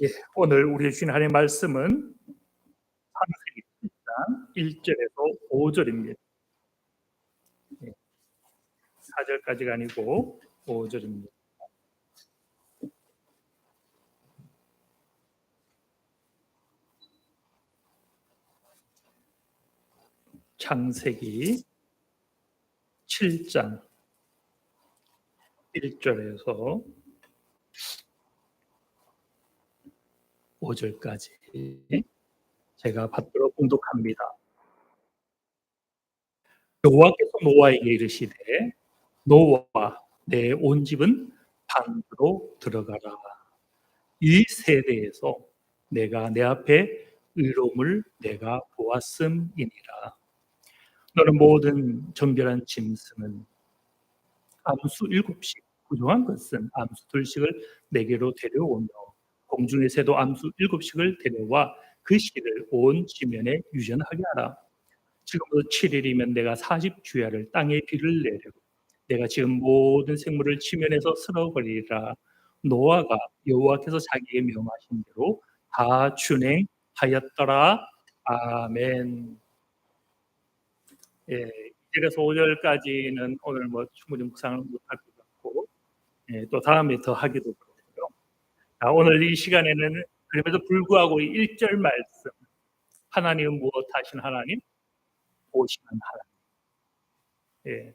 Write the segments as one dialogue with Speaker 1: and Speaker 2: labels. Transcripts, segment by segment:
Speaker 1: 예, 오늘 우리 주신 하나님의 말씀은 창세기 7장 1절에서 5절입니다. 4절까지가 아니고 5절입니다. 창세기 7장 1절에서 5절까지 제가 받들어 봉독합니다. 여호와께서 노아에게 이르시되 노아 내 온 집은 방주로 들어가라. 이 세대에서 내가 내 앞에 의로움을 내가 보았음이니라. 너는 모든 정결한 짐승은 암수 7씩 부정한 것은 암수 2씩을 내게로 데려오며 공중의 새도 암수 7씩을 데려와 그 씨를 온 지면에 유전하게 하라. 지금부터 7일이면 내가 40주야를 땅에 비를 내리고 내가 지금 모든 생물을 지면에서 쓸어버리리라. 노아가 여호와께서 자기에게 명하신 대로 다 준행하였더라. 아멘. 예, 1절에서 5절까지는 오늘 충분히 묵상을 못할 것 같고, 또 다음에 더 하기도 그렇고요. 오늘 이 시간에는 그럼에도 불구하고 1절 말씀, 하나님은 무엇 하신 하나님? 보시는 하나님. 예,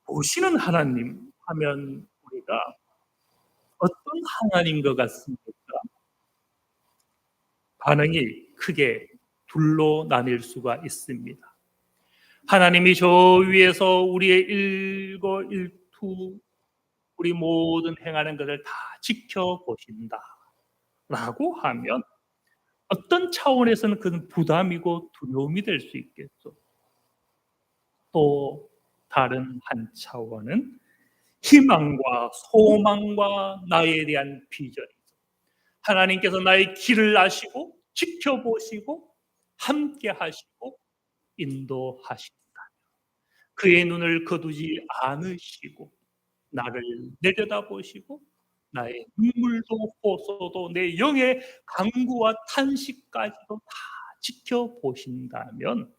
Speaker 1: 보시는 하나님 하면 우리가 어떤 하나님인 것 같습니까? 반응이 크게 둘로 나뉠 수가 있습니다. 하나님이 저 위에서 우리의 일거일투 우리 모든 행하는 것을 다 지켜보신다 라고 하면 어떤 차원에서는 그건 부담이고 두려움이 될 수 있겠죠. 또 다른 한 차원은 희망과 소망과 나에 대한 비전이죠. 하나님께서 나의 길을 아시고 지켜보시고 함께 하시고 인도하신다. 그의 눈을 거두지 않으시고 나를 내려다보시고 나의 눈물도 호소도 내 영의 간구와 탄식까지도 다 지켜보신다면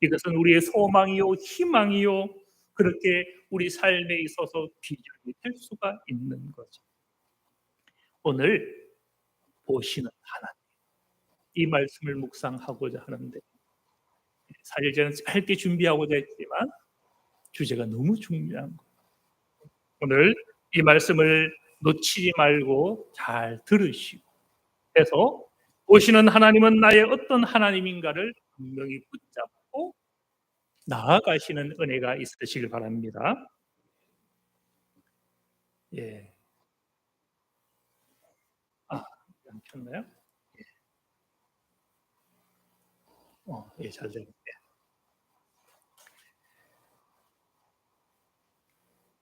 Speaker 1: 이것은 우리의 소망이요 희망이요 그렇게 우리 삶에 있어서 비전이 될 수가 있는 거죠. 오늘 보시는 하나님 이 말씀을 묵상하고자 하는데 사실 저는 짧게 준비하고자 했지만 주제가 너무 중요한 거예요. 오늘 이 말씀을 놓치지 말고 잘 들으시고 해서 보시는 하나님은 나의 어떤 하나님인가를 분명히 붙잡고 나아가시는 은혜가 있으시길 바랍니다. 예. 안 켰나요? 예, 잘 들립니다.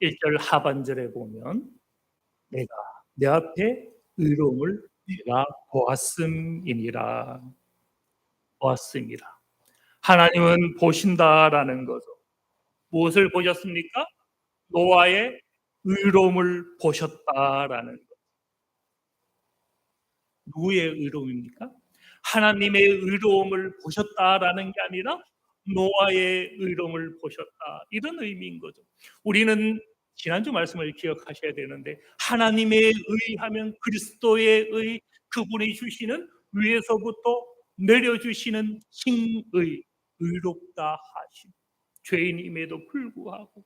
Speaker 1: 1절 하반절에 보면 내가 내 앞에 의로움을 내가 보았음이니라. 보았습니다. 하나님은 보신다라는 거죠. 무엇을 보셨습니까? 노아의 의로움을 보셨다라는 것. 누구의 의로움입니까? 하나님의 의로움을 보셨다라는 게 아니라 노아의 의로움을 보셨다. 이런 의미인 거죠. 우리는 지난주 말씀을 기억하셔야 되는데 하나님의 의하면 그리스도의 의, 그분이 주시는 위에서부터 내려주시는 칭의, 의롭다 하심. 죄인임에도 불구하고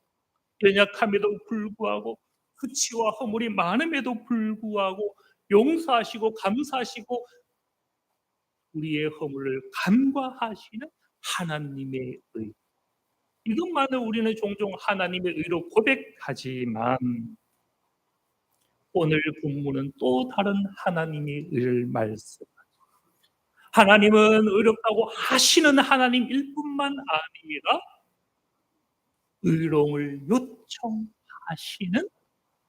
Speaker 1: 연약함에도 불구하고 수치와 허물이 많음에도 불구하고 용서하시고 감사하시고 우리의 허물을 간과하시는 하나님의 의. 이것만을 우리는 종종 하나님의 의로 고백하지만 오늘 본문은 또 다른 하나님의 의를 말씀하죠. 하나님은 의롭다고 하시는 하나님일 뿐만 아니라 의로움을 요청하시는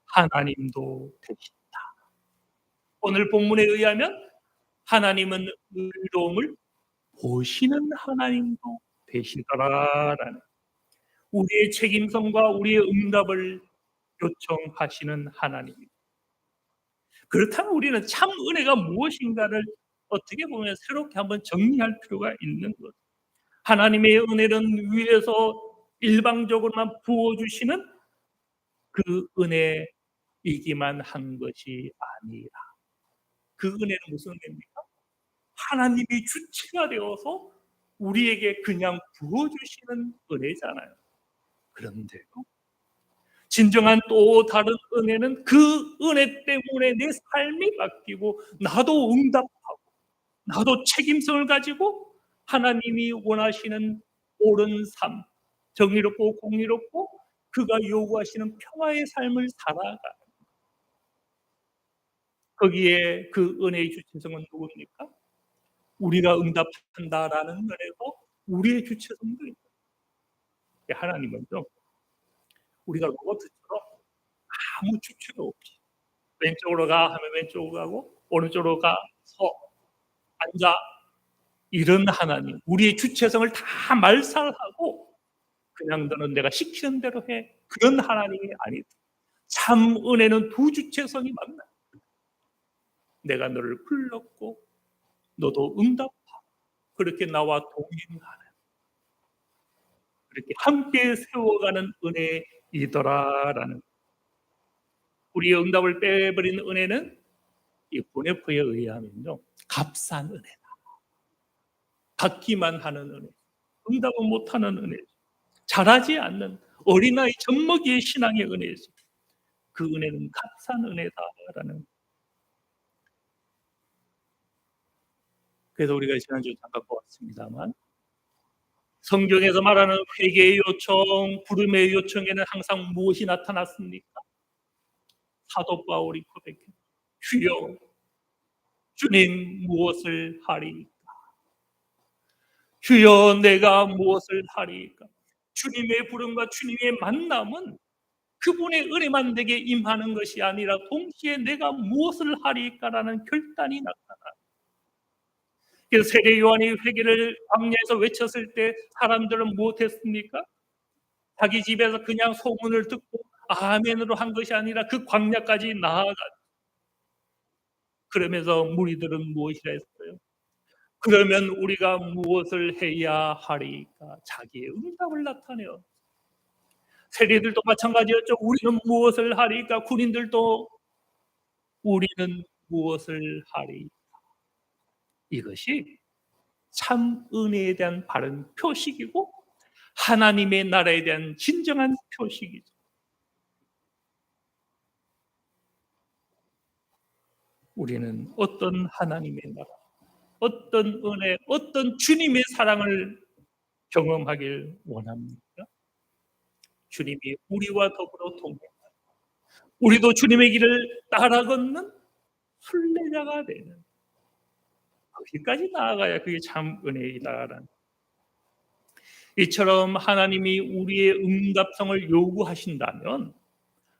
Speaker 1: 하나님도 되신다. 오늘 본문에 의하면 하나님은 의로움을 보시는 하나님도 되시더라라는 우리의 책임성과 우리의 응답을 요청하시는 하나님입니다. 그렇다면 우리는 참 은혜가 무엇인가를 어떻게 보면 새롭게 한번 정리할 필요가 있는 거죠. 하나님의 은혜는 위에서 일방적으로만 부어 주시는 그 은혜이기만 한 것이 아니라, 그 은혜는 무슨 은혜입니까? 하나님이 주체가 되어서 우리에게 그냥 부어 주시는 은혜잖아요. 그런데요, 진정한 또 다른 은혜는 그 은혜 때문에 내 삶이 바뀌고 나도 응답하고 나도 책임성을 가지고 하나님이 원하시는 옳은 삶, 정의롭고 공의롭고 그가 요구하시는 평화의 삶을 살아가. 거기에 그 은혜의 주체성은 누굽니까? 우리가 응답한다라는 면에서 우리의 주체성도 있다. 하나님은요, 우리가 로봇처럼 아무 주체가 없이 왼쪽으로 가 하면 왼쪽으로 가고 오른쪽으로 가, 서, 앉아, 이런 하나님, 우리의 주체성을 다 말살하고 그냥 너는 내가 시키는 대로 해, 그런 하나님이 아니다. 참 은혜는 두 주체성이 만나. 내가 너를 불렀고 너도 응답하고 그렇게 나와 동행하는, 그렇게 함께 세워가는 은혜이더라라는. 우리의 응답을 빼버리는 은혜는 이 보네포에 의하면요, 값싼 은혜다. 받기만 하는 은혜, 응답은 못하는 은혜, 잘하지 않는 어린아이 젖먹이의 신앙의 은혜죠. 그 은혜는 값싼 은혜다라는. 그래서 우리가 지난주에 잠깐 보았습니다만, 성경에서 말하는 회개의 요청, 부름의 요청에는 항상 무엇이 나타났습니까? 사도 바울이 고백해, 주여 주님 무엇을 하리이까? 주여 내가 무엇을 하리이까? 주님의 부름과 주님의 만남은 그분의 은혜만 내게 임하는 것이 아니라 동시에 내가 무엇을 하리이까라는 결단이 나타나. 그래서 세례 요한이 회개를 광야에서 외쳤을 때 사람들은 무엇했습니까? 자기 집에서 그냥 소문을 듣고 아멘으로 한 것이 아니라 그 광야까지 나아가. 그러면서 무리들은 무엇이라 했어요? 그러면 우리가 무엇을 해야 하리까? 자기의 응답을 나타내요. 세리들도 마찬가지였죠. 우리는 무엇을 하리까? 군인들도 우리는 무엇을 하리? 이것이 참 은혜에 대한 바른 표식이고 하나님의 나라에 대한 진정한 표식이죠. 우리는 어떤 하나님의 나라, 어떤 은혜, 어떤 주님의 사랑을 경험하길 원합니까? 주님이 우리와 더불어 동행, 우리도 주님의 길을 따라 걷는 순례자가 되는, 거기까지 나아가야 그게 참 은혜이다라는. 이처럼 하나님이 우리의 응답성을 요구하신다면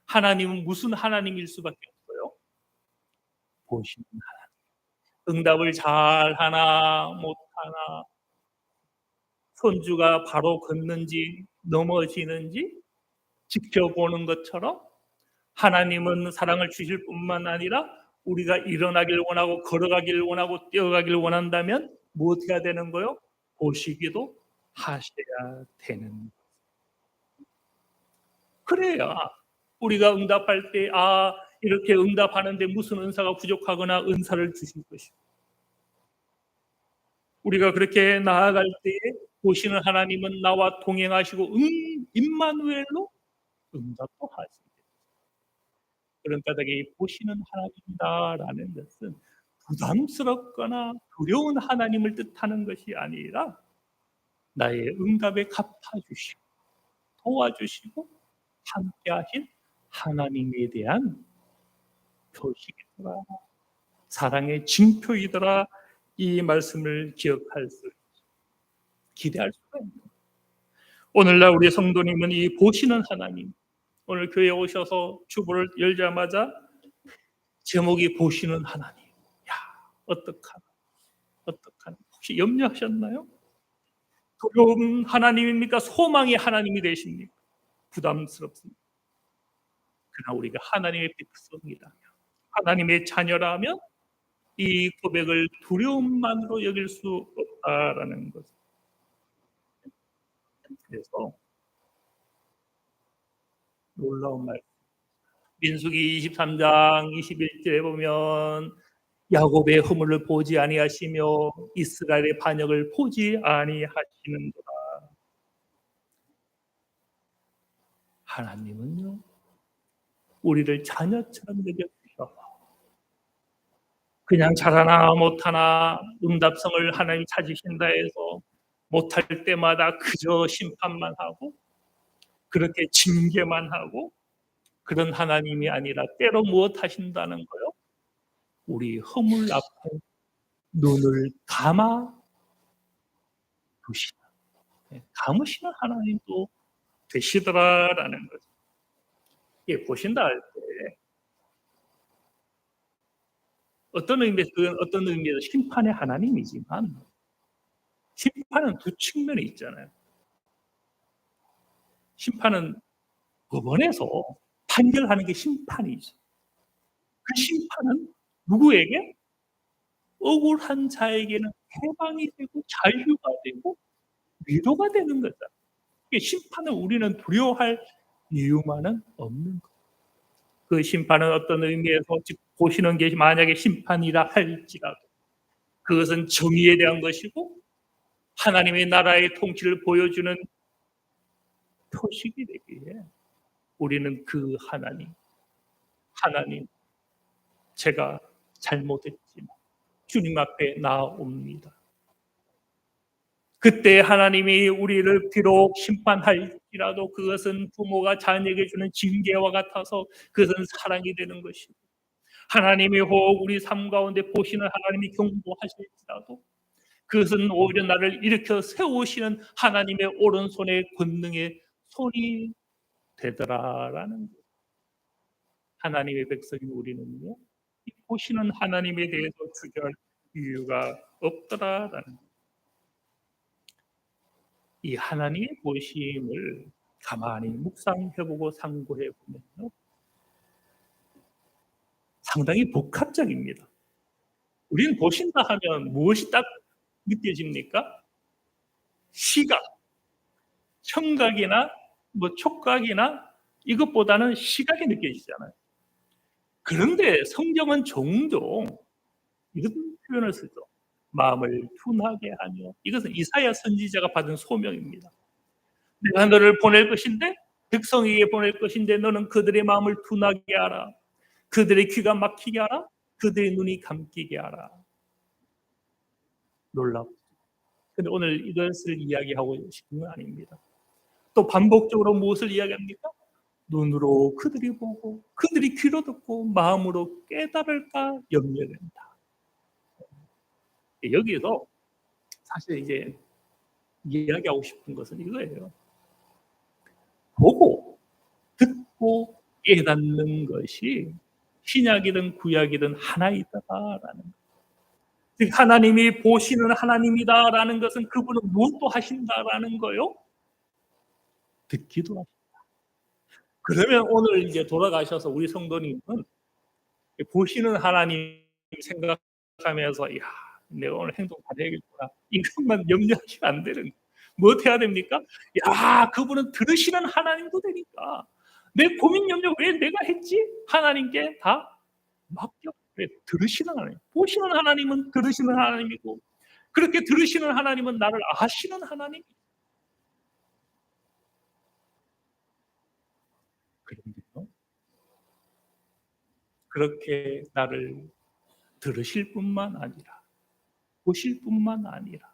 Speaker 1: 하나님은 무슨 하나님일 수밖에 없어요? 보시는 하나님. 응답을 잘하나 못하나, 손주가 바로 걷는지 넘어지는지 지켜보는 것처럼 하나님은 사랑을 주실 뿐만 아니라 우리가 일어나길 원하고 걸어가길 원하고 뛰어가길 원한다면 뭐 어떻게 해야 되는 거요? 보시기도 하셔야 되는. 그래야 우리가 응답할 때 이렇게 응답하는데 무슨 은사가 부족하거나 은사를 주실 것이고, 우리가 그렇게 나아갈 때에 보시는 하나님은 나와 동행하시고 임마누엘로 응답도 하십니다. 그런 까닭에 보시는 하나님이다라는 것은 부담스럽거나 두려운 하나님을 뜻하는 것이 아니라 나의 응답에 갚아주시고 도와주시고 함께하신 하나님에 대한 표식이더라, 사랑의 징표이더라, 이 말씀을 기억할 수, 기대할 수가 있는. 오늘날 우리 성도님은 이 보시는 하나님, 오늘 교회에 오셔서 주보를 열자마자 제목이 보시는 하나님. 야, 어떡하나, 어떡하나. 혹시 염려하셨나요? 두려운 하나님입니까? 소망의 하나님이 되십니까? 부담스럽습니다. 그러나 우리가 하나님의 백성이라면, 하나님의 자녀라면 이 고백을 두려움만으로 여길 수 없다라는 것. 그래서 놀라운 말. 민수기 23장 21절에 보면 야곱의 허물을 보지 아니하시며 이스라엘의 반역을 보지 아니하시는도다. 하나님은요, 우리를 자녀처럼 여겨주셔. 그냥 잘하나 못하나 응답성을 하나님이 찾으신다 해서 못할 때마다 그저 심판만 하고 그렇게 징계만 하고 그런 하나님이 아니라 때로 무엇 하신다는 거요? 우리 허물 앞에 눈을 감아 두시는, 감으시는 하나님도 되시더라라는 거죠. 예, 보신다 할 때 어떤 의미에서 심판의 하나님이지만 심판은 두 측면이 있잖아요. 심판은 법원에서 판결하는 게 심판이죠. 그 심판은 누구에게? 억울한 자에게는 해방이 되고 자유가 되고 위로가 되는 거죠. 심판을 우리는 두려워할 이유만은 없는 거예요. 그 심판은 어떤 의미에서 보시는 게 만약에 심판이라 할지라도 그것은 정의에 대한 것이고 하나님의 나라의 통치를 보여주는 표식이 되기에 우리는 그 하나님, 제가 잘못했지만 주님 앞에 나아옵니다. 그때 하나님이 우리를 비록 심판할지라도 그것은 부모가 자녀에게 주는 징계와 같아서 그것은 사랑이 되는 것이고, 하나님이 혹 우리 삶 가운데 보시는 하나님이 경고하실지라도 그것은 오히려 나를 일으켜 세우시는 하나님의 오른손의 권능의 손이 되더라라는 거예요. 하나님의 백성인 우리는요, 이 보시는 하나님에 대해서 주저할 이유가 없더라라는 거예요. 이 하나님의 보심을 가만히 묵상해보고 상고해보면요, 상당히 복합적입니다. 우리는 보신다 하면 무엇이 딱 느껴집니까? 시각, 청각이나 촉각이나 이것보다는 시각이 느껴지잖아요. 그런데 성경은 종종 이런 표현을 쓰죠. 마음을 둔하게 하며. 이것은 이사야 선지자가 받은 소명입니다. 내가 너를 보낼 것인데, 백성에게 보낼 것인데 너는 그들의 마음을 둔하게 하라. 그들의 귀가 막히게 하라. 그들의 눈이 감기게 하라. 놀랍죠. 근데 오늘 이것을 이야기하고 싶은 건 아닙니다. 또 반복적으로 무엇을 이야기합니까? 눈으로 그들이 보고 그들이 귀로 듣고 마음으로 깨달을까 염려된다. 여기에서 사실 이제 이야기하고 싶은 것은 이거예요. 보고 듣고 깨닫는 것이 신약이든 구약이든 하나이다라는 것. 즉 하나님이 보시는 하나님이다라는 것은 그분은 무엇도 하신다라는 거요? 듣기도 하신다. 그러면 오늘 이제 돌아가셔서 우리 성도님은 보시는 하나님 생각하면서, 야, 내가 오늘 행동 잘해야겠구나, 이것만 염려하시면 안 되는 거예요. 뭐 해야 됩니까? 야, 그분은 들으시는 하나님도 되니까 내 고민 염려 왜 내가 했지? 하나님께 다 맡겨. 왜? 들으시는 하나님. 보시는 하나님은 들으시는 하나님이고, 그렇게 들으시는 하나님은 나를 아시는 하나님. 그런데요, 그렇게 나를 들으실 뿐만 아니라 보실 뿐만 아니라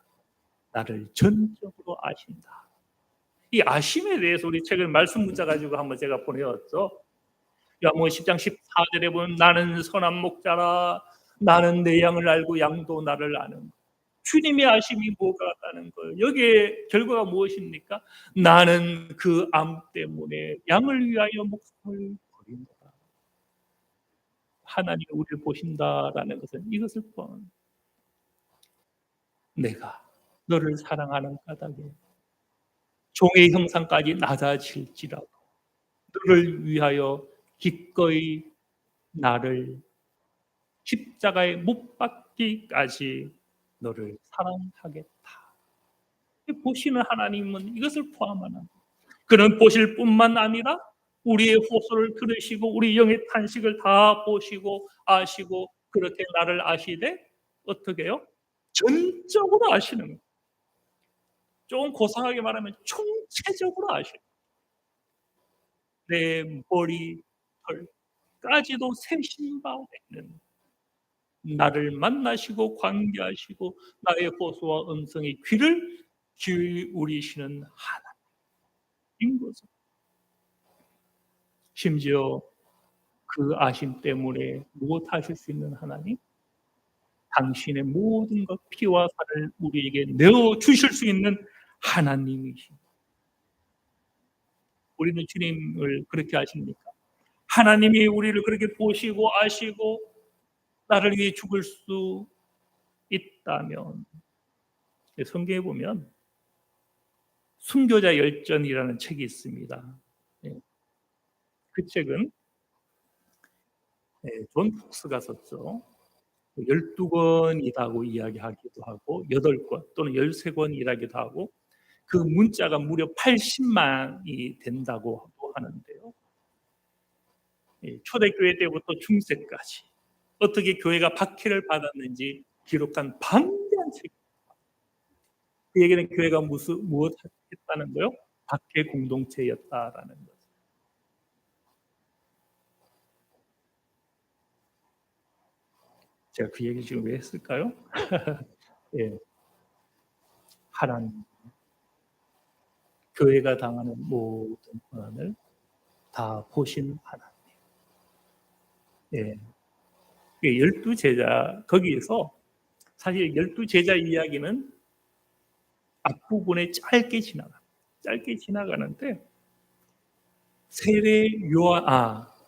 Speaker 1: 나를 전적으로 아신다. 이 아심에 대해서 우리 최근 말씀 문자 가지고 한번 제가 보내왔죠. 요한복음 10장 14절에 보면 나는 선한 목자라, 나는 내 양을 알고 양도 나를 아는. 주님의 아심이 뭐가 있다는 거예요. 여기에 결과가 무엇입니까? 나는 그 암 때문에 양을 위하여 목숨을 버린다. 하나님이 우리를 보신다라는 것은 이것을 뻔. 내가 너를 사랑하는 까닭에 종의 형상까지 낮아질지라도 너를 위하여 기꺼이 나를 십자가에 못 박기까지 너를 사랑하겠다. 보시는 하나님은 이것을 포함하는, 그는 보실 뿐만 아니라 우리의 호소를 들으시고 우리 영의 탄식을 다 보시고 아시고, 그렇게 나를 아시되 어떻게 해요? 전적으로 아시는 거예요. 좀 고상하게 말하면 총체적으로 아시는 거예요. 내 머리 털까지도 세신 바 되는, 나를 만나시고 관계하시고 나의 호소와 음성에 귀를 기울이시는 하나님인 거죠. 심지어 그 아심 때문에 무엇하실 수 있는 하나님? 당신의 모든 것 피와 살을 우리에게 내어 주실 수 있는 하나님이십니다. 우리는 주님을 그렇게 아십니까? 하나님이 우리를 그렇게 보시고 아시고 나를 위해 죽을 수 있다면, 성경에 보면 순교자 열전이라는 책이 있습니다. 예, 그 책은 존 폭스가 썼죠. 12권이라고 이야기하기도 하고 8권 또는 13권이라기도 하고, 그 문자가 무려 80만이 된다고 하는데요. 초대교회 때부터 중세까지 어떻게 교회가 박해를 받았는지 기록한 방대한 책. 그 얘기는 교회가 무엇 했다는 거요? 박해 공동체였다라는 거죠. 제가 그 얘기 지금 왜 했을까요? 예, 하나님, 교회가 당하는 모든 고난을 다 보신 하나님. 예, 12제자, 거기에서 사실 12제자 이야기는 앞부분에 짧게 지나가는데,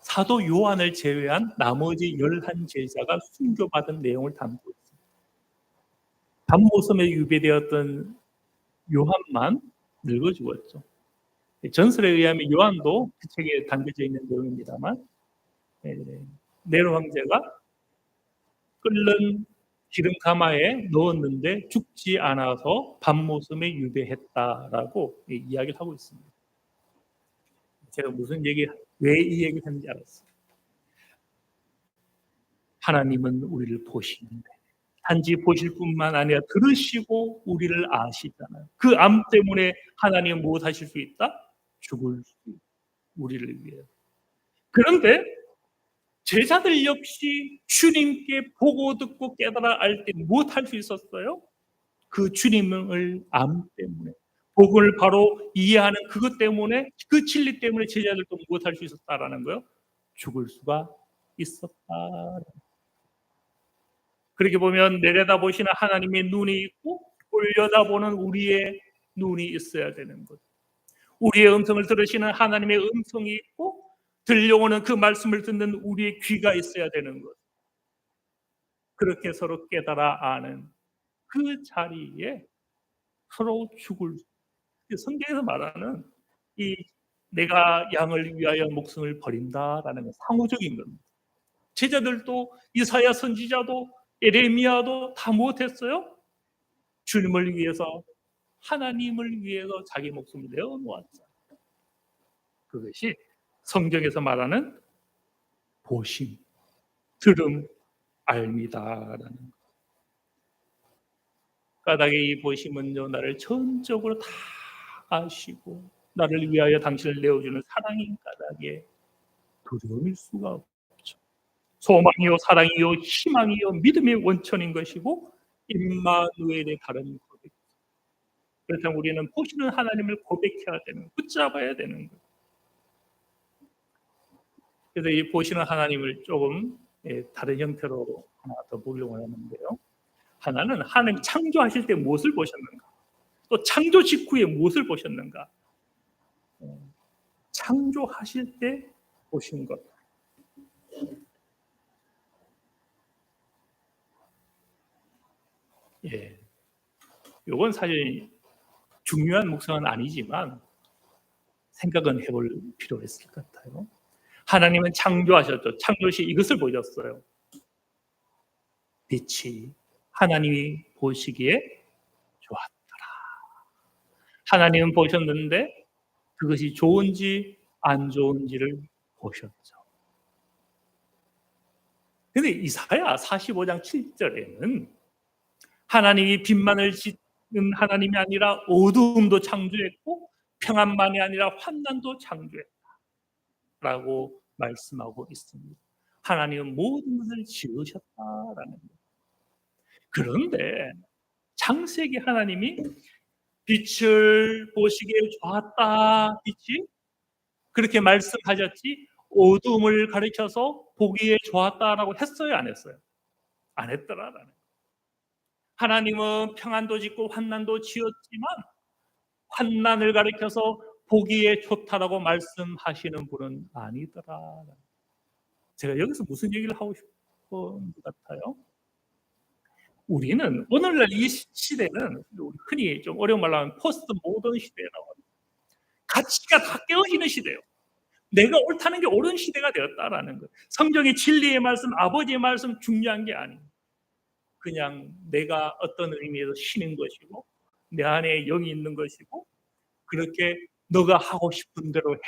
Speaker 1: 사도 요한을 제외한 나머지 11제자가 순교받은 내용을 담고 있습니다. 밤모섬에 유배되었던 요한만 늙어 죽었죠. 전설에 의하면 요한도 그 책에 담겨져 있는 내용입니다만, 네로 황제가 끓는 기름 가마에 넣었는데 죽지 않아서 밤모섬에 유배했다라고 이야기를 하고 있습니다. 제가 왜 이 얘기를 했는지 알았어요. 하나님은 우리를 보시는데 단지 보실 뿐만 아니라 들으시고 우리를 아시잖아요. 그 암 때문에 하나님은 무엇 하실 수 있다? 죽을 수 있다. 우리를 위해. 그런데 제자들 역시 주님께 보고 듣고 깨달아 알 때 무엇 할 수 있었어요? 그 주님을 암 때문에, 복음을 바로 이해하는 그것 때문에, 그 진리 때문에 제자들도 무엇 할 수 있었다라는 거예요? 죽을 수가 있었다. 그렇게 보면 내려다보시는 하나님의 눈이 있고 올려다보는 우리의 눈이 있어야 되는 것. 우리의 음성을 들으시는 하나님의 음성이 있고 들려오는 그 말씀을 듣는 우리의 귀가 있어야 되는 것. 그렇게 서로 깨달아 아는 그 자리에 서로 죽을, 성경에서 말하는 이 내가 양을 위하여 목숨을 버린다라는 건 상호적인 겁니다. 제자들도 이사야 선지자도 에레미야도 다 무엇했어요? 주님을 위해서, 하나님을 위해서 자기 목숨을 내어놓았죠. 그것이 성경에서 말하는 보심, 들음, 알미다라는 것. 까닭의 이 보심은요, 나를 전적으로 다 아시고 나를 위하여 당신을 내어주는 사랑인 까닭에 두려움일 수가 없죠. 소망이요 사랑이요 희망이요 믿음의 원천인 것이고 임마누엘의 다른 고백. 그렇다면 우리는 보시는 하나님을 고백해야 되는, 붙잡아야 되는 거예요. 그래서 이 보시는 하나님을 조금 다른 형태로 하나 더 보려고 하는데요. 하나는 하나님 창조하실 때 무엇을 보셨는가? 또 창조 직후에 무엇을 보셨는가? 창조하실 때 보신 것. 예, 이건 사실 중요한 묵상은 아니지만 생각은 해볼 필요가 있을 것 같아요. 하나님은 창조하셨죠. 창조 시 이것을 보셨어요. 빛이 하나님이 보시기에 좋았더라. 하나님은 보셨는데 그것이 좋은지 안 좋은지를 보셨죠. 근데 이사야 45장 7절에는 하나님이 빛만을 짓는 하나님이 아니라 어두움도 창조했고 평안만이 아니라 환난도 창조했다라고 말씀하고 있습니다. 하나님은 모든 것을 지으셨다라는 거예요. 그런데 창세기 하나님이 빛을 보시기에 좋았다, 빛이 그렇게 말씀하셨지 어둠을 가리켜서 보기에 좋았다라고 했어요, 안 했어요? 안 했더라라는 거예요. 하나님은 평안도 짓고 환난도 지었지만 환난을 가리켜서 보기에 좋다라고 말씀하시는 분은 아니더라. 제가 여기서 무슨 얘기를 하고 싶은 것 같아요? 우리는 오늘날 이 시대는 흔히 좀 어려운 말로 하면 포스트 모던 시대라고 합니다. 가치가 다 깨어지는 시대예요. 내가 옳다는 게 옳은 시대가 되었다라는 거예요. 성경의 진리의 말씀, 아버지의 말씀 중요한 게 아니에요. 그냥 내가 어떤 의미에서 신인 것이고 내 안에 영이 있는 것이고 그렇게 너가 하고 싶은 대로 해.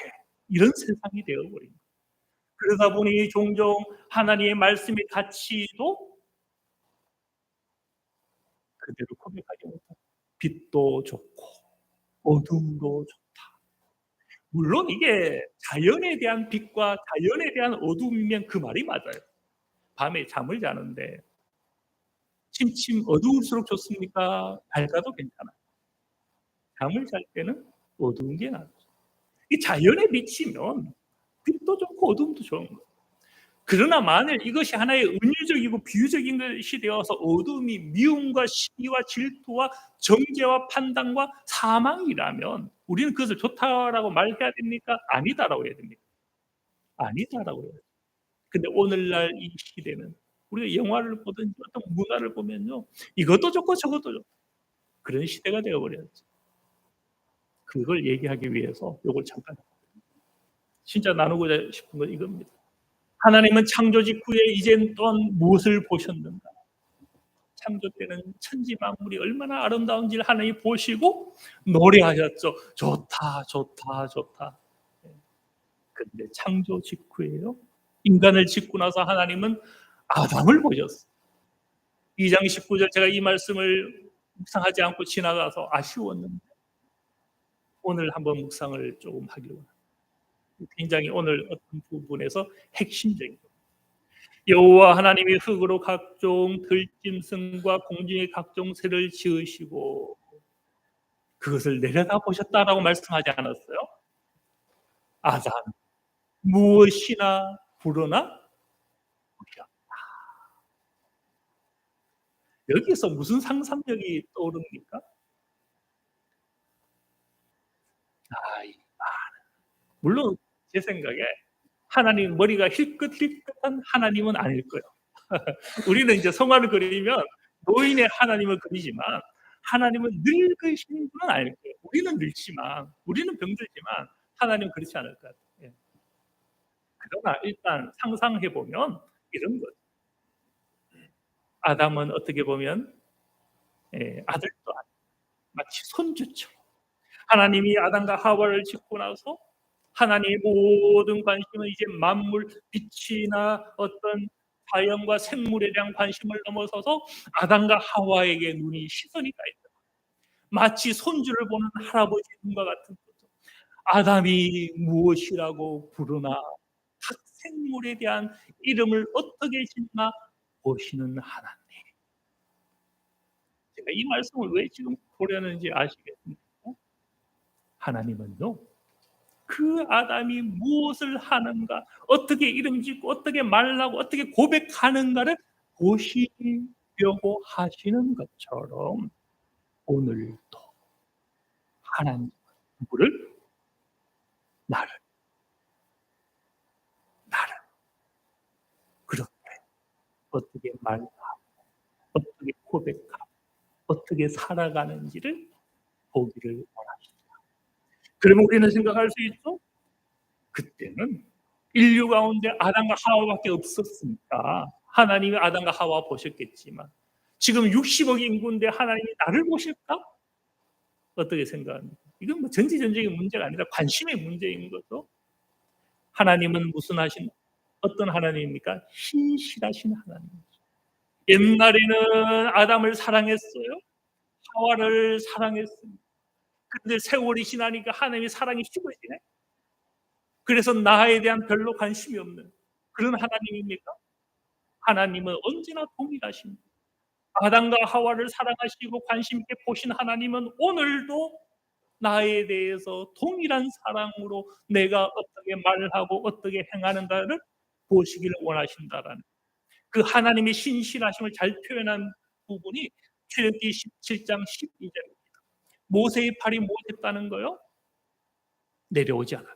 Speaker 1: 이런 세상이 되어버린 거예요. 그러다 보니 종종 하나님의 말씀의 가치도 그대로 고백하지 못하고 빛도 좋고 어둠도 좋다. 물론 이게 자연에 대한 빛과 자연에 대한 어둠이면 그 말이 맞아요. 밤에 잠을 자는데 침침 어두울수록 좋습니까? 밝아도 괜찮아요. 잠을 잘 때는 어두운 게 낫죠. 이 자연에 비치면 빛도 좋고 어둠도 좋은 거예요. 그러나 만일 이것이 하나의 은유적이고 비유적인 것이 되어서 어둠이 미움과 시기와 질투와 정죄와 판단과 사망이라면 우리는 그것을 좋다라고 말해야 됩니까? 아니다라고 해야 됩니까? 아니다라고 해요. 근데 오늘날 이 시대는 우리가 영화를 보든지 어떤 문화를 보면요, 이것도 좋고 저것도 좋고 그런 시대가 되어버렸죠. 그걸 얘기하기 위해서 요걸 잠깐 진짜 나누고자 싶은 건 이겁니다. 하나님은 창조 직후에 이젠 또한 무엇을 보셨는가? 창조 때는 천지 만물이 얼마나 아름다운지를 하나님이 보시고 노래하셨죠. 좋다, 좋다, 좋다. 그런데 창조 직후에요. 인간을 짓고 나서 하나님은 아담을 보셨어요. 2장 19절 제가 이 말씀을 묵상하지 않고 지나가서 아쉬웠는데 오늘 한번 묵상을 조금 하기로 합니다. 굉장히 오늘 어떤 부분에서 핵심적인 여호와 하나님이 흙으로 각종 들짐승과 공중의 각종 새를 지으시고 그것을 내려다 보셨다라고 말씀하지 않았어요? 아담 무엇이나 부르나 보셨다. 여기서 무슨 상상력이 떠오릅니까? 물론 제 생각에 하나님 머리가 힐끗힐끗한 하나님은 아닐 거예요. 우리는 이제 성화를 그리면 노인의 하나님을 그리지만 하나님은 늙으신 분은 아닐 거예요. 우리는 늙지만 우리는 병들지만 하나님은 그렇지 않을 것 같아요. 예. 그러나 일단 상상해 보면 이런 거죠. 아담은 어떻게 보면 아들도 아니고 마치 손주처럼 하나님이 아담과 하와를 짓고 나서 하나님의 모든 관심은 이제 만물, 빛이나 어떤 자연과 생물에 대한 관심을 넘어서서 아담과 하와에게 시선이 가 있다. 마치 손주를 보는 할아버지 눈과 같은 거죠. 아담이 무엇이라고 부르나 각 생물에 대한 이름을 어떻게 짓나 보시는 하나님. 제가 이 말씀을 왜 지금 보려는지 아시겠습니까? 하나님은요. 그 아담이 무엇을 하는가, 어떻게 이름 짓고 어떻게 말하고 어떻게 고백하는가를 보시려고 하시는 것처럼 오늘도 하나님 누구를 나를 그렇게 어떻게 말하고 어떻게 고백하고 어떻게 살아가는지를 보기를 원하십니다. 그러면 우리는 생각할 수 있죠? 그때는 인류 가운데 아담과 하와밖에 없었으니까 하나님이 아담과 하와 보셨겠지만 지금 60억 인구인데 하나님이 나를 보실까? 어떻게 생각합니까? 이건 뭐 전지전적인 문제가 아니라 관심의 문제인 거죠. 하나님은 무슨 어떤 하나님입니까? 신실하신 하나님. 옛날에는 아담을 사랑했어요. 하와를 사랑했습니다. 근데 세월이 지나니까 하나님의 사랑이 식어지네. 그래서 나에 대한 별로 관심이 없는 그런 하나님입니까? 하나님은 언제나 동일하십니다. 아담과 하와를 사랑하시고 관심 있게 보신 하나님은 오늘도 나에 대해서 동일한 사랑으로 내가 어떻게 말을 하고 어떻게 행하는가를 보시기를 원하신다라는 그 하나님의 신실하심을 잘 표현한 부분이 출애굽기 17장 12절입니다. 모세의 팔이 무엇했다는 거요? 내려오지 않았다.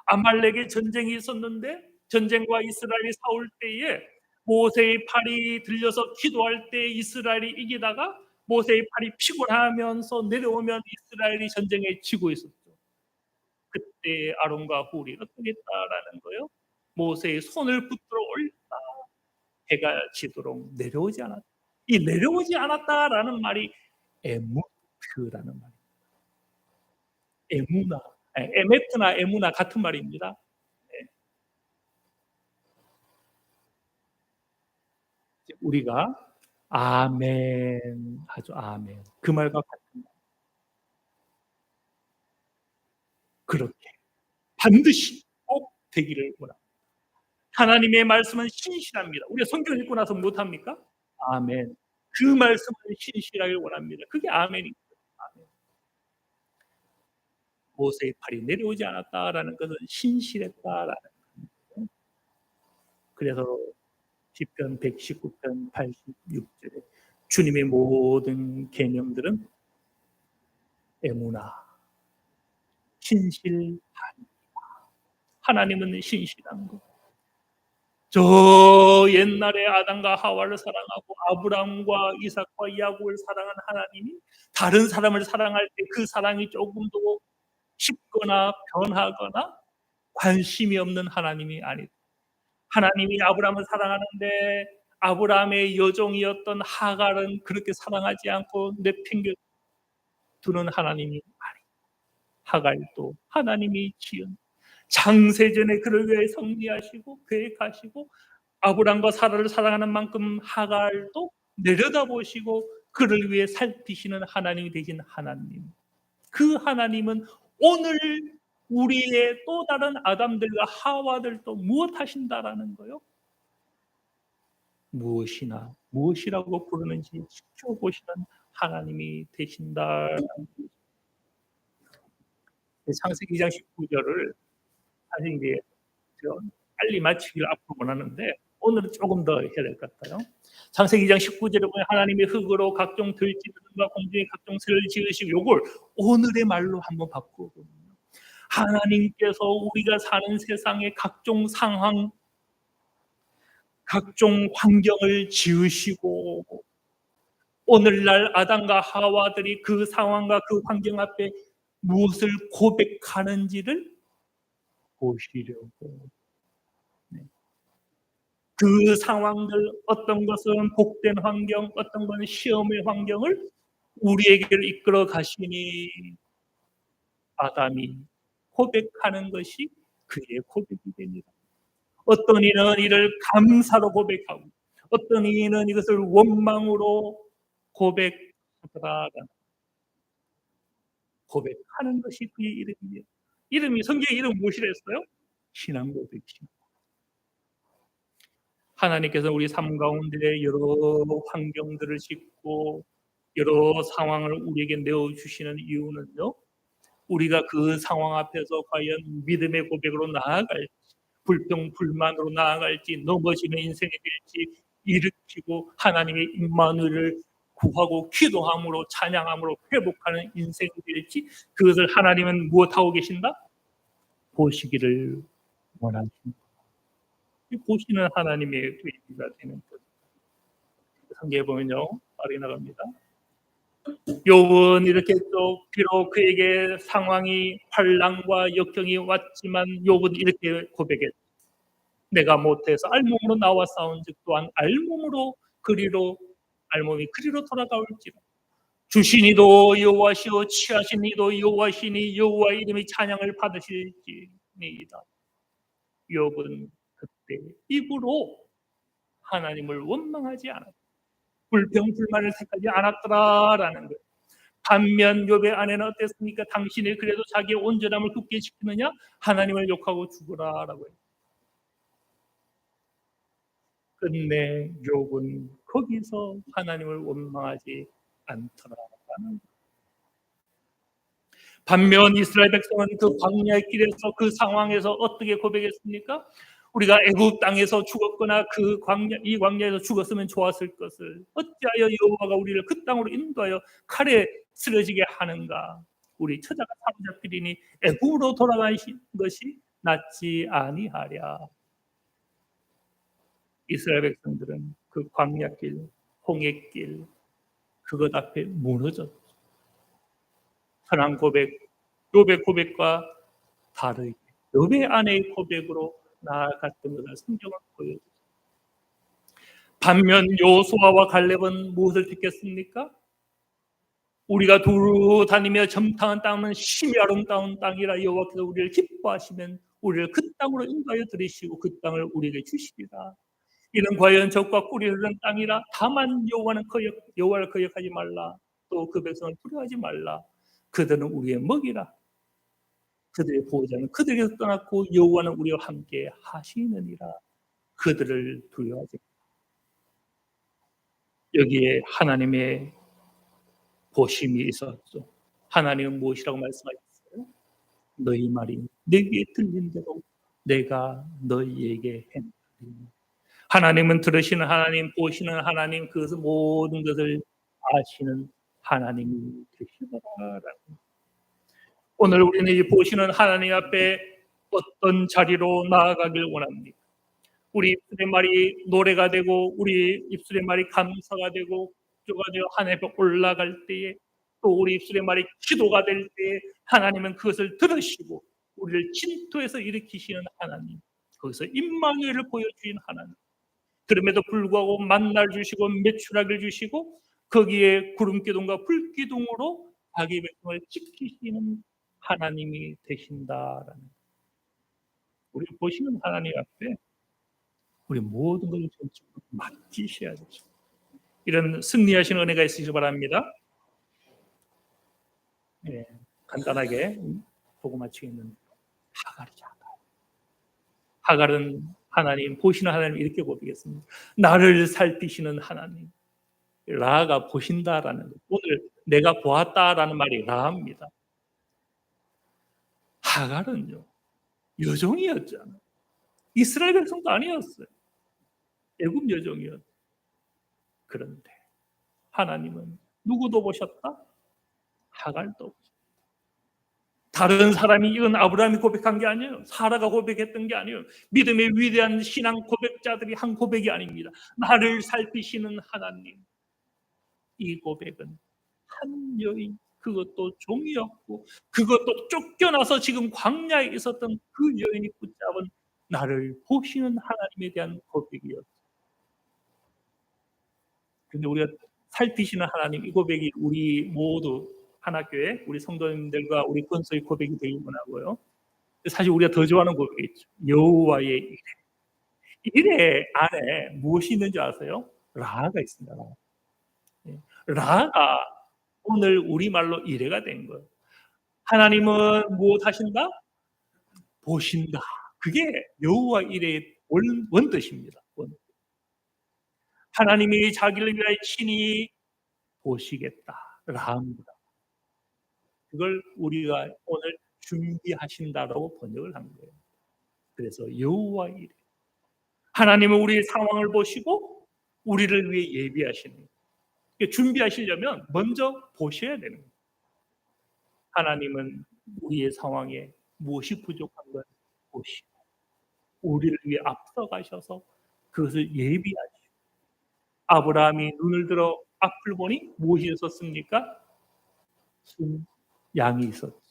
Speaker 1: 아말렉의 전쟁이 있었는데 전쟁과 이스라엘이 싸울 때에 모세의 팔이 들려서 기도할 때 이스라엘이 이기다가 모세의 팔이 피곤하면서 내려오면 이스라엘이 전쟁에 지고 있었죠. 그때 아론과 훌이 어떻게 했다라는 거요? 모세의 손을 붙들어 올렸다. 해가 지도록 내려오지 않았다. 이 내려오지 않았다라는 말이 에무트라는 말입니다. 에무나, 에메트나 에무나 같은 말입니다. 우리가 아멘 하죠. 아멘. 그 말과 같은 말. 그렇게 반드시 꼭 되기를 원합니다. 하나님의 말씀은 신실합니다. 우리가 성경 읽고 나서 못합니까? 아멘. 그 말씀은 신실하길 원합니다. 그게 아멘입니다. 아멘. 모세의 팔이 내려오지 않았다라는 것은 신실했다라는 겁니다. 그래서 시편 119편 86절에 주님의 모든 계명들은 에무나 신실한 하나님은 신실한 것. 저 옛날에 아담과 하와를 사랑하고 아브라함과 이삭과 야곱을 사랑한 하나님이 다른 사람을 사랑할 때 그 사랑이 조금도 식거나 변하거나 관심이 없는 하나님이 아니다. 하나님이 아브라함을 사랑하는데 아브라함의 여종이었던 하갈은 그렇게 사랑하지 않고 내팽겨 두는 하나님이 아니다. 하갈도 하나님이 지은 장세전에 그를 위해 섭리하시고 계획하시고 아브라함과 사라를 사랑하는 만큼 하갈도 내려다보시고 그를 위해 살피시는 하나님이 되신 하나님. 그 하나님은 오늘 우리의 또 다른 아담들과 하와들도 무엇 하신다라는 거요? 무엇이라고 부르는지 지켜보시는 하나님이 되신다. 창세기 2장 19절을 사실 이제 빨리 마치기를 앞으로 원하는데 오늘은 조금 더 해야 될 것 같아요. 창세기 2장 19절에 보면 하나님이 흙으로 각종 들짐승과 공중의 각종 새를 지으시고 요걸 오늘의 말로 한번 바꾸거든요. 하나님께서 우리가 사는 세상의 각종 상황, 각종 환경을 지으시고 오늘날 아담과 하와들이 그 상황과 그 환경 앞에 무엇을 고백하는지를 보시려고. 그 상황들 어떤 것은 복된 환경, 어떤 것은 시험의 환경을 우리에게를 이끌어 가시니 아담이 고백하는 것이 그의 고백이 됩니다. 어떤 이는 이를 감사로 고백하고 어떤 이는 이것을 원망으로 고백하더라. 고백하는 것이 그의 이름이에요. 이름이 성경의 이름 무엇이라 했어요? 신앙 고백이십니다. 하나님께서 우리 삶 가운데 여러 환경들을 싣고 여러 상황을 우리에게 내어주시는 이유는요. 우리가 그 상황 앞에서 과연 믿음의 고백으로 나아갈지 불평 불만으로 나아갈지 넘어지는 인생이 될지 일으키고 하나님의 임마누엘을 구하고 기도함으로 찬양함으로 회복하는 인생이 될지 그것을 하나님은 무엇하고 계신다? 보시기를 원하십니다. 보시는 하나님의 의미가 되는 거죠. 성경에 보면요. 말이 나갑니다. 욥은 이렇게 또 비록 그에게 상황이 환난과 역경이 왔지만 욥은 이렇게 고백했다. 내가 못해서 알몸으로 나와 싸운즉 또한 알몸이 그리로 돌아가올지라. 주신 이도 여호와시요 취하신 이도 여호와시니 여호와의 이름이 찬양을 받으실지니이다. 욥은 그때 입으로 하나님을 원망하지 않았다. 불평불만을 택하지 않았더라라는 거예요. 반면 욥의 아내는 어땠습니까? 당신이 그래도 자기의 온전함을 굳게 지키느냐? 하나님을 욕하고 죽으라라고 해요. 끝내 욥은 거기서 하나님을 원망하지 않더라라는 거예요. 반면 이스라엘 백성은 그 광야의 길에서 그 상황에서 어떻게 고백했습니까? 우리가 애굽 땅에서 죽었거나 이 광야에서 죽었으면 좋았을 것을 어찌하여 여호와가 우리를 그 땅으로 인도하여 칼에 쓰러지게 하는가? 우리 처자가 사로잡히리니 애굽으로 돌아가신 것이 낫지 아니하랴. 이스라엘 백성들은 그 광야길, 홍해길 그것 앞에 무너졌죠. 선한 고백, 욥의 고백과 다르게 욥의 아내의 고백으로 나아갔던 것을 성경은 보여주죠. 반면 여호수아와 갈렙은 무엇을 택했습니까? 우리가 두루 다니며 점탕한 땅은 심히 아름다운 땅이라 여호와께서 우리를 기뻐하시면 우리를 그 땅으로 인도하여 들이시고 그 땅을 우리에게 주시리라. 이는 과연 적과 꿀이 흐르는 땅이라. 다만 여호와를 거역하지 말라. 또 그 백성을 두려워하지 말라. 그들은 우리의 먹이라. 그들의 보호자는 그들에게서 떠났고 여호와는 우리와 함께 하시느니라. 그들을 두려워하지 말라. 여기에 하나님의 보심이 있었죠. 하나님은 무엇이라고 말씀하셨어요? 너희 말이 내 귀에 들린 대로 내가 너희에게 행하리니. 하나님은 들으시는 하나님, 보시는 하나님, 그 모든 것을 아시는 하나님이 되시더라. 오늘 우리는 이 보시는 하나님 앞에 어떤 자리로 나아가길 원합니까? 우리 입술의 말이 노래가 되고 우리 입술의 말이 감사가 되고 기도가 되어 하나님 앞에 올라갈 때에 또 우리 입술의 말이 기도가 될 때에 하나님은 그것을 들으시고 우리를 진토에서 일으키시는 하나님, 거기서 임마누엘을 보여주신 하나님. 그럼에도 불구하고 만날 주시고 매출하기를 주시고 거기에 구름기둥과 불기둥으로 자기 백성을 지키시는 하나님이 되신다라는, 우리 보시는 하나님 앞에 우리 모든 것을 전적으로 맡기셔야 되죠. 이런 승리하시는 은혜가 있으시기 바랍니다. 네, 간단하게 보고 마치겠는데 하갈이죠. 하갈은 하나님, 보시는 하나님 이렇게 고백했습니다. 나를 살피시는 하나님. 라가 보신다라는 것. 오늘 내가 보았다라는 말이 라입니다. 하갈은요, 여종이었잖아요. 이스라엘 백성도 아니었어요. 애굽 여종이었어요. 그런데 하나님은 누구도 보셨다? 하갈도 보셨다. 다른 사람이, 이건 아브라함이 고백한 게 아니에요. 사라가 고백했던 게 아니에요. 믿음의 위대한 신앙 고백자들이 한 고백이 아닙니다. 나를 살피시는 하나님. 이 고백은 한 여인, 그것도 종이었고 그것도 쫓겨나서 지금 광야에 있었던 그 여인이 붙잡은 나를 보시는 하나님에 대한 고백이었어요. 그런데 우리가 살피시는 하나님, 이 고백이 우리 모두 하나교회 우리 성도님들과 우리 권소의 고백이 되길 원하고요. 사실 우리가 더 좋아하는 고백이 있죠. 여호와의 이레. 이레 안에 무엇이 있는지 아세요? 라가 있습니다. 라가 오늘 우리말로 이레가 된 거예요. 하나님은 무엇 하신다? 보신다. 그게 여호와 이레의 원뜻입니다. 하나님이 자기를 위하여 친히 보시겠다라 합니다. 그걸 우리가 오늘 준비하신다라고 번역을 한 거예요. 그래서 여호와 이레. 하나님은 우리의 상황을 보시고 우리를 위해 예비하시는 거예요. 준비하시려면 먼저 보셔야 되는 거예요. 하나님은 우리의 상황에 무엇이 부족한 걸 보시고 우리를 위해 앞서가셔서 그것을 예비하시고, 아브라함이 눈을 들어 앞을 보니 무엇이 있었습니까? 순 양이 있었죠.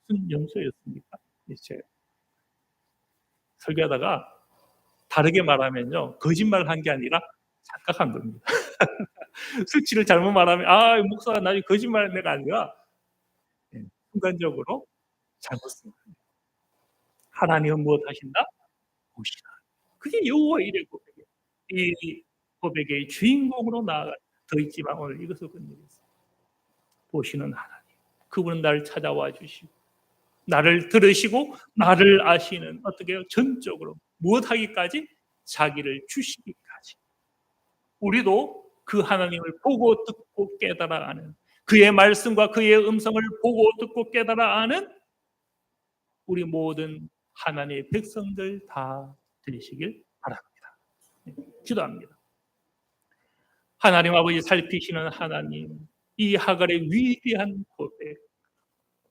Speaker 1: 순 염소였습니까? 이제 설교하다가 다르게 말하면요, 거짓말한 게 아니라 착각한 겁니다. 수치를 잘못 말하면 목사가 나 거짓말한 내가 아니라 예, 순간적으로 잘못 쓴 거예요. 하나님은 무엇 하신다? 보시라. 그게 여호와 일의 고백이에요. 이 고백의 주인공으로 나아가 더 있지만 오늘 이것을 건드렸어요. 보시는 하나님. 그분은 나를 찾아와 주시고 나를 들으시고 나를 아시는 어떻게 전적으로 무엇하기까지 자기를 주시기까지. 우리도 그 하나님을 보고 듣고 깨달아 아는 그의 말씀과 그의 음성을 보고 듣고 깨달아 아는 우리 모든 하나님의 백성들 다 되시길 바랍니다. 기도합니다. 하나님 아버지 살피시는 하나님, 이 하갈의 위대한 고백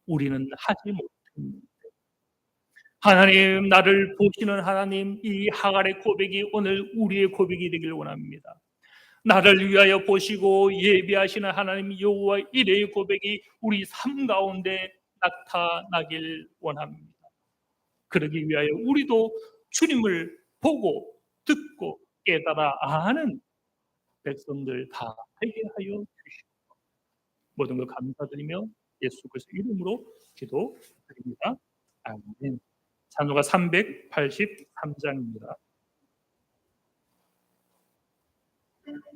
Speaker 1: 우리는 하지 못했는데 하나님 나를 보시는 하나님 이 하갈의 고백이 오늘 우리의 고백이 되길 원합니다. 나를 위하여 보시고 예비하시는 하나님 여호와 이레의 고백이 우리 삶 가운데 나타나길 원합니다. 그러기 위하여 우리도 주님을 보고 듣고 깨달아 아는 백성들 다 되게 하여 주시옵소서. 모든 걸 감사드리며 예수 그리스도 이름으로 기도드립니다. 아멘. 찬송가 383장입니다.